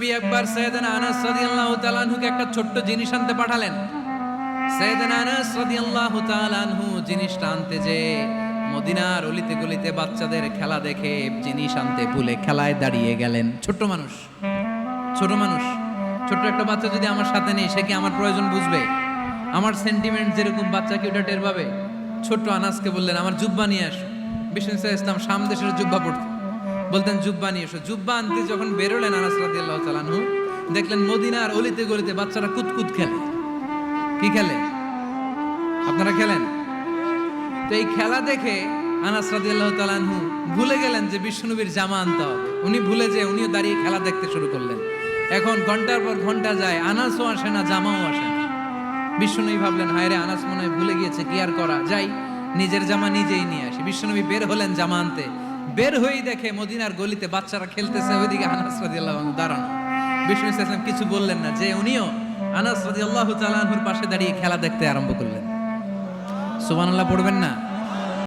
নবী একবার সাইয়েদনা আনাস রাদিয়াল্লাহু তাআলা আনহুকে একটা ছোট্ট জিনিস আনতে পাঠালেন। সাইয়েদনা আনাস রাদিয়াল্লাহু তাআলা আনহু জিনিসটা আনতে যে মদিনার অলিতে গলিতে বাচ্চাদের খেলা দেখে জিনিস আনতে ভুলে খেলায় দাঁড়িয়ে গেলেন। ছোট মানুষ, ছোট্ট একটা বাচ্চা যদি আমার সাথে নেই, সে কি আমার প্রয়োজন বুঝবে? আমার সেন্টিমেন্ট যেরকম বাচ্চা কি ওটা টের পাবে? ছোট্ট আনাসকে বললেন, আমার জুব্বা নিয়ে আসো। বিষ্ণু ইসলাম শাম দেশের জুব্বা পড়তেন, বলতেন জুব্বা নিয়ে এসো। জুব্বা আনতে যখন বেরোলেন আনাস রাদিয়াল্লাহু তাআলা আনহু, দেখলেন মদিনার অলিতে গলিতে বাচ্চারা কুতকুত খেলে। কি খেলে? আপনারা খেলেন? তো এই খেলা দেখে আনাস রাদিয়াল্লাহু তাআলা আনহু ভুলে গেলেন যে বিশ্বনবীর জামা আনতে হবে। উনি ভুলে যে উনিও দাঁড়িয়ে খেলা দেখতে শুরু করলেন। এখন ঘন্টার পর ঘন্টা যায়, আনাসও আসে না, জামাও আসে না। বিশ্বনবী ভাবলেন, হায় রে, আনাস মনে হয় ভুলে গিয়েছে, কি আর করা যাই, নিজের জামা নিজেই নিয়ে আসি। বিশ্বনবী বের হলেন জামা আনতে। বের হয়েই দেখে মদিনার গলিতে বাচ্চারা খেলতেছে, ওইদিকে আনাস রাদিয়াল্লাহু আনহু দাঁড়ানো। বিষ্ণু ইসলাম কিছু বললেন না, যে উনিও আনাস রাদিয়াল্লাহু তাআলা আনহুর পাশে দাঁড়িয়ে খেলা দেখতে আরম্ভ করলেন। সুবহানাল্লাহ পড়বেন না?